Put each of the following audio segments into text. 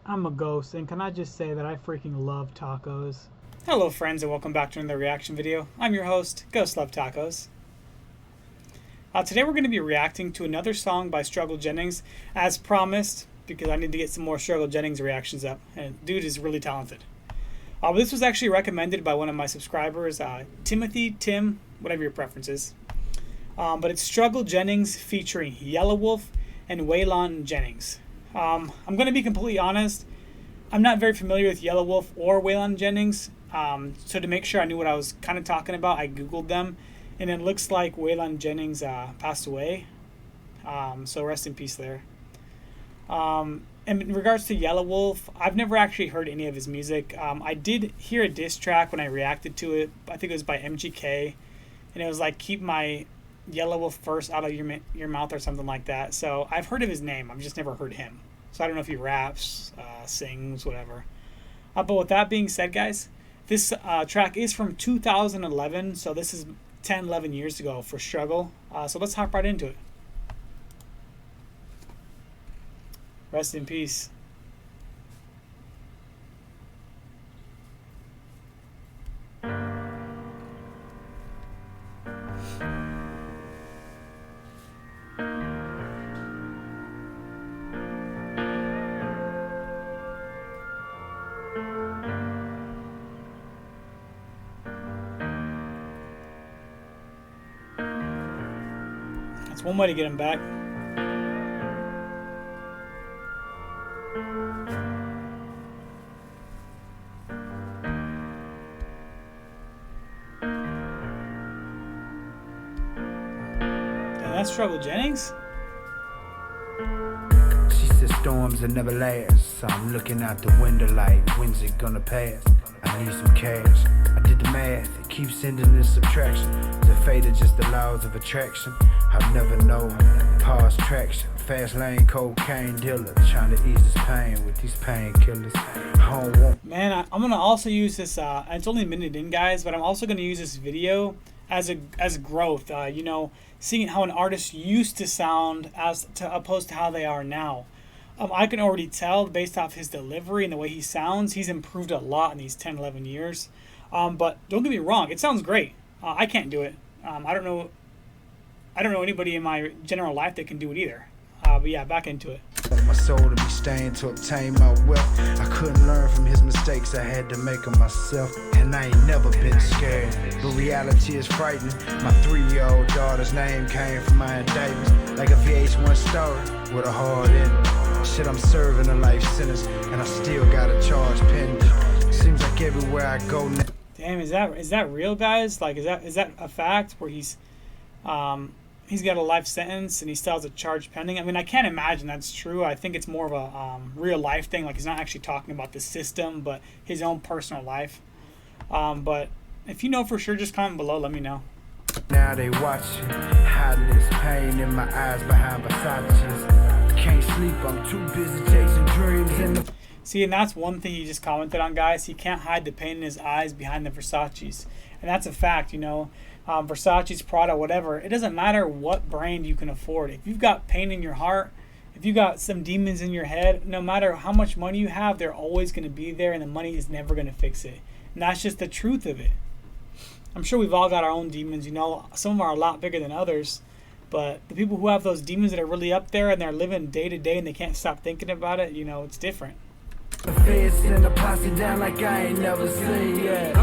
I'm a ghost, and can I just say that I freaking love tacos? Hello friends and welcome back to another reaction video. I'm your host, Ghostslovetacos. Today we're going to be reacting to another song by Struggly Jennings, as promised, because I need to get some more Struggly Jennings reactions up, and dude is really talented. This was actually recommended by one of my subscribers, Tim, whatever your preference is. But it's Struggly Jennings featuring Yelawolf and Waylong Jennings. I'm going to be completely honest, I'm not very familiar with Yelawolf or Waylong Jennings, so to make sure I knew what I was kind of talking about, I googled them, and it looks like Waylong Jennings passed away, so rest in peace there. And in regards to Yelawolf, I've never actually heard any of his music. I did hear a diss track when I reacted to it. I think it was by MGK, and it was like, keep my Yelawolf first out of your mouth or something like that. So I've heard of his name, I've just never heard him. So I don't know if he raps, sings, whatever. But with that being said, guys, this track is from 2011, so this is 11 years ago for Struggle. So let's hop right into it. Rest in peace. That's one way to get him back. And that's Struggly Jennings? She said storms that never last, so I'm looking out the window like, when's it gonna pass? I need some cash. I did the math, it keeps sending this subtraction. The fate is just the laws of attraction. I'll never know, pause traction. Fast lane cocaine dealer, trying to ease this pain with these painkillers. I don't want. Man, I'm gonna also use this. It's only a minute in, guys, but I'm also gonna use this video as growth. You know, seeing how an artist used to sound as opposed to how they are now. I can already tell based off his delivery and the way he sounds, he's improved a lot in these 10, 11 years. But don't get me wrong, it sounds great. I can't do it. I don't know anybody in my general life that can do it either. But yeah, back into it. My soul to be stained to obtain my wealth. I couldn't learn from his mistakes, I had to make them myself. And I ain't never been scared, but reality is frightening. My 3-year-old daughter's name came from my indictments, like a VH1 story with a hard ending. Shit, I'm serving a life sentence, and I still got a charge pending. Seems like everywhere I go now. Damn, is that real, guys? Like, is that a fact where he's got a life sentence and he still has a charge pending? I mean, I can't imagine that's true. I think it's more of a real life thing. Like, he's not actually talking about the system, but his own personal life. But if you know for sure, just comment below. Let me know. Now they watching, hiding this pain in my eyes behind Versace's. Can't sleep, I'm too busy chasing dreams in the. See, and that's one thing he just commented on, guys. He can't hide the pain in his eyes behind the Versace's. And that's a fact, you know. Versace's, Prada, whatever. It doesn't matter what brand you can afford. If you've got pain in your heart, if you got some demons in your head, no matter how much money you have, they're always going to be there, and the money is never going to fix it. And that's just the truth of it. I'm sure we've all got our own demons, you know. Some of them are a lot bigger than others. But the people who have those demons that are really up there and they're living day to day and they can't stop thinking about it, you know, it's different. The feds send a posse down like I ain't never seen yet.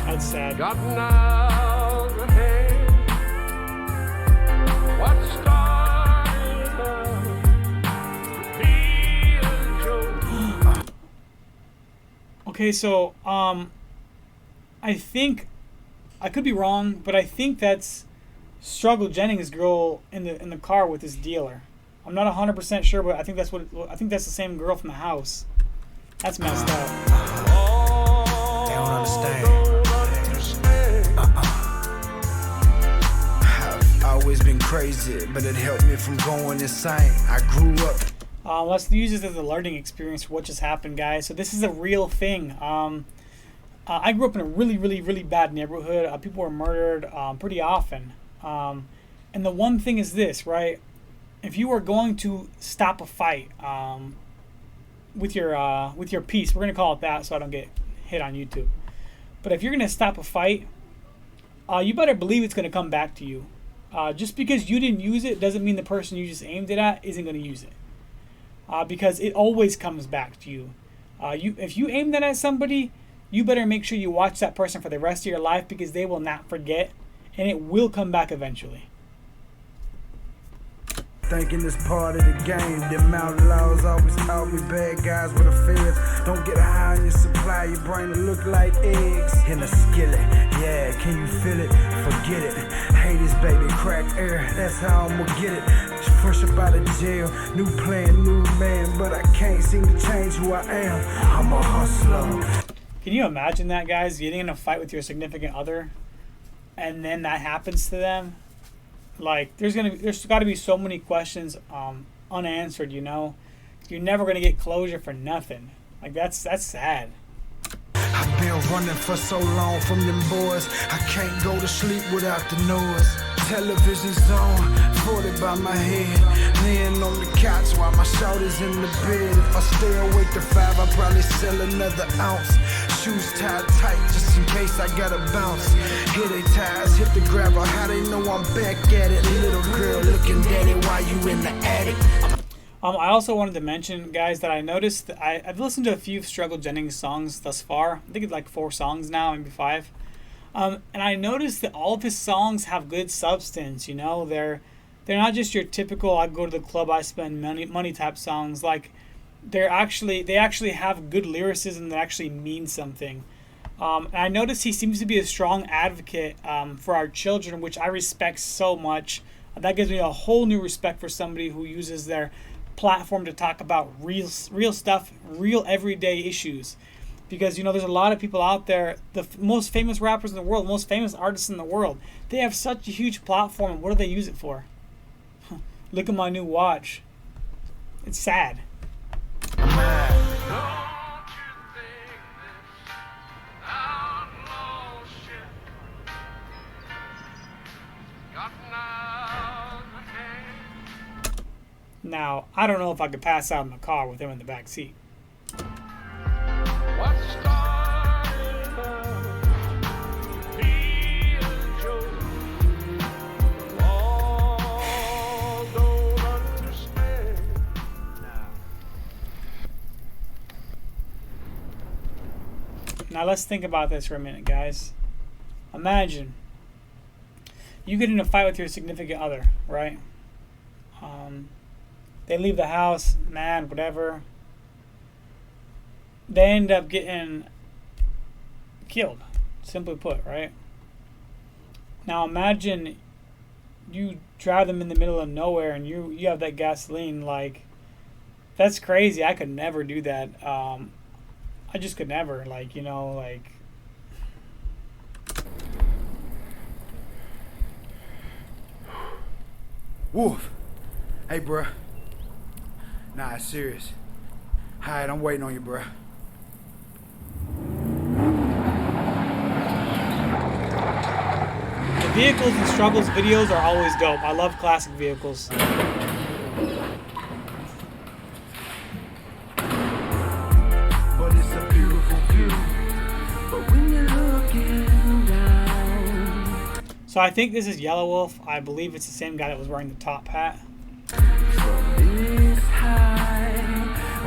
That's sad. Okay, so I think I could be wrong, but I think that's Struggly Jennings' girl in the car with this dealer. I'm not 100% sure, but I think that's the same girl from the house. That's messed up. They don't understand. I've always been crazy, but it helped me from going insane. I grew up. Let's use this as a learning experience for what just happened, guys. So this is a real thing. I grew up in a really bad neighborhood. People were murdered pretty often. And the one thing is this, right? If you are going to stop a fight with your piece, we're gonna call it that, so I don't get hit on YouTube. But if you're gonna stop a fight, you better believe it's gonna come back to you. Just because you didn't use it doesn't mean the person you just aimed it at isn't gonna use it. Because it always comes back to you. If you aim that at somebody, you better make sure you watch that person for the rest of your life, because they will not forget, and it will come back eventually. Thinking it's part of the game. Them outlaws always out me, bad guys with the feds. Don't get high on your supply, your brain will look like eggs in a skillet. Yeah, can you feel it? Forget it. Hey, this baby crack air, that's how I'ma get it. Fresh up out of jail, new plan, new man, but I can't seem to change who I am. I'm a hustler. Can you imagine that, guys? Getting in a fight with your significant other, and then that happens to them? Like, there's got to be so many questions unanswered. You know, you're never gonna get closure for nothing. Like, that's sad. I've been running for so long from them boys, I can't go to sleep without the noise. Television's on, 40 by my head, laying on the couch while my shoulders in the bed. If I stay awake to 5, I'll probably sell another ounce. Shoes tied tight just in case I gotta bounce. Headache ties, hit the gravel, how they know I'm back at it. Little girl looking daddy while you in the attic. I also wanted to mention, guys, that I noticed that I've listened to a few Struggly Jennings songs thus far. I think it's like 4 songs now, maybe 5. And I noticed that all of his songs have good substance. You know, they're not just your typical "I go to the club, I spend money" type songs. Like, they actually have good lyricism that actually mean something. And I noticed he seems to be a strong advocate for our children, which I respect so much. That gives me a whole new respect for somebody who uses their platform to talk about real stuff, real everyday issues. Because, you know, there's a lot of people out there, the most famous rappers in the world, most famous artists in the world, they have such a huge platform, and what do they use it for? Look at my new watch. It's sad. Now, I don't know if I could pass out in the car with him in the back seat. Now let's think about this for a minute, guys. Imagine you get in a fight with your significant other, right? They leave the house, mad, whatever. They end up getting killed, simply put, right? Now imagine you drive them in the middle of nowhere and you have that gasoline. Like, that's crazy. I could never do that. I just could never, like, you know, like. Wolf. Hey, bruh. Nah, it's serious. Alright, I'm waiting on you, bruh. The vehicles and struggles videos are always dope. I love classic vehicles. But it's a beautiful view. But when you're looking down. So I think this is Yelawolf. I believe it's the same guy that was wearing the top hat. From this high,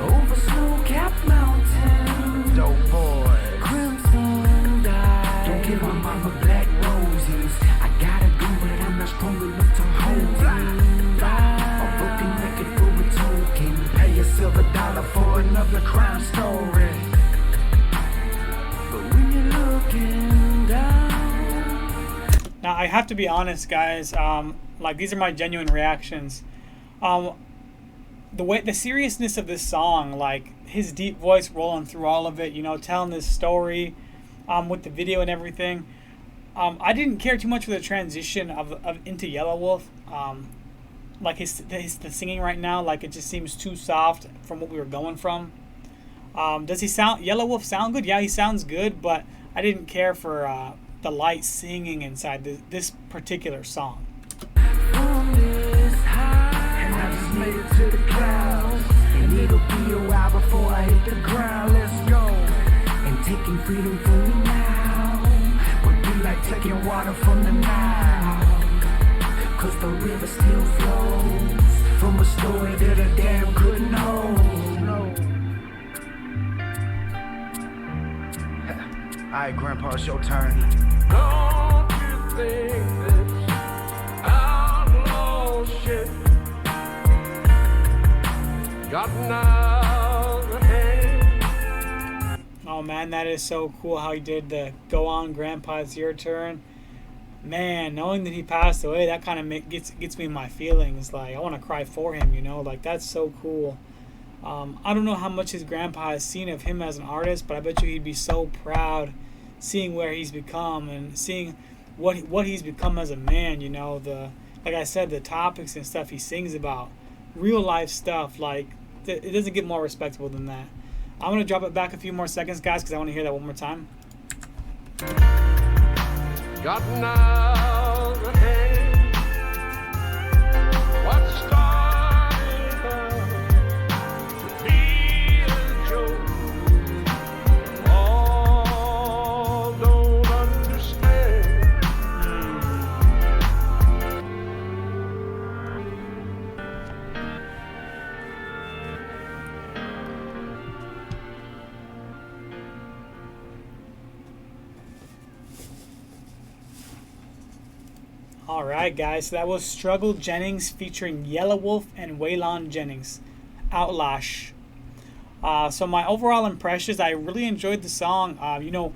over snow-capped mountains. Dope boy. Crimson dye. Don't give my mama black roses. I gotta do it, I'm not strong enough to hold it. I'm looking naked for a token. Pay a silver dollar for another crime story. But when you're looking down. Now I have to be honest, guys. Like, these are my genuine reactions. The seriousness of this song, like his deep voice rolling through all of it, you know, telling this story, with the video and everything. I didn't care too much for the transition of into Yelawolf. Like the singing right now, like, it just seems too soft from what we were going from. Does Yelawolf sound good? Yeah, he sounds good, but I didn't care for the light singing inside this particular song. made it to the clouds, and it'll be a while before I hit the ground. Let's go. And taking freedom from me now would be like taking water from the Nile, 'cause the river still flows from a story that a dam couldn't hold. Alright, Grandpa, it's your turn. Don't you think this outlaw shit gotten out of hand? Oh man, that is so cool how he did the "Go on, Grandpa, it's your turn." Man, knowing that he passed away, that kind of gets me in my feelings. Like, I want to cry for him, you know. Like, that's so cool. I don't know how much his grandpa has seen of him as an artist, but I bet you he'd be so proud seeing where he's become and seeing what he's become as a man. You know, like I said, the topics and stuff he sings about, real life stuff. Like, it doesn't get more respectable than that. I'm gonna drop it back a few more seconds, guys, because I want to hear that one more time. Gotten out of hand. What started out to be a joke, all don't understand. Alright guys, so that was Struggly Jennings featuring Yelawolf and Waylong Jennings, Outlaw. So my overall impressions, I really enjoyed the song. You know,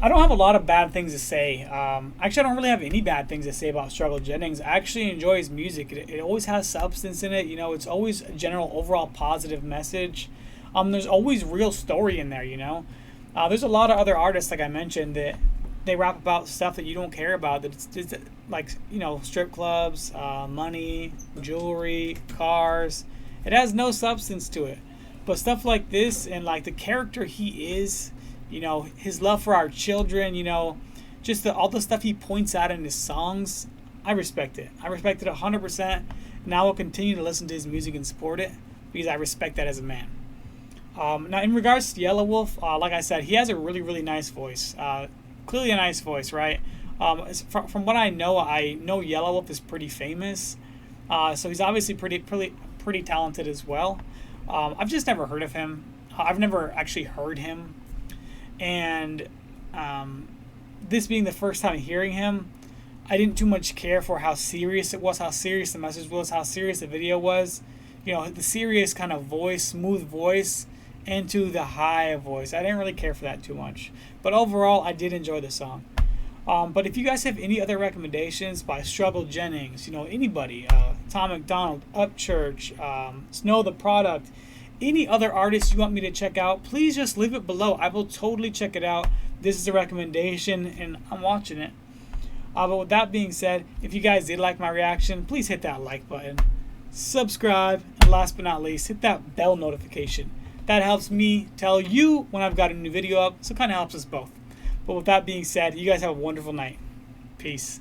I don't have a lot of bad things to say. Actually, I don't really have any bad things to say about Struggly Jennings. I actually enjoy his music. It always has substance in it. You know, it's always a general overall positive message. There's always real story in there, you know. There's a lot of other artists, like I mentioned, that they rap about stuff that you don't care about. That it's like, you know, strip clubs, money, jewelry, cars. It has no substance to it. But stuff like this and like the character he is, you know, his love for our children, you know, just all the stuff he points out in his songs, I respect it. I respect it 100%. And I will continue to listen to his music and support it because I respect that as a man. Now, in regards to Yelawolf, like I said, he has a really, really nice voice. Clearly a nice voice, right? From what I know Yelawolf is pretty famous. So he's obviously pretty talented as well. I've just never heard of him. I've never actually heard him. And this being the first time hearing him, I didn't too much care for how serious it was, how serious the message was, how serious the video was. You know, the serious kind of voice, smooth voice, into the high voice. I didn't really care for that too much. But overall, I did enjoy the song. But if you guys have any other recommendations by Struggly Jennings, you know, anybody, Tom McDonald, Upchurch, Snow the Product, any other artists you want me to check out, please just leave it below. I will totally check it out. This is a recommendation, and I'm watching it. But with that being said, if you guys did like my reaction, please hit that like button, subscribe, and last but not least, hit that bell notification. That helps me tell you when I've got a new video up, so it kind of helps us both. But with that being said, you guys have a wonderful night. Peace.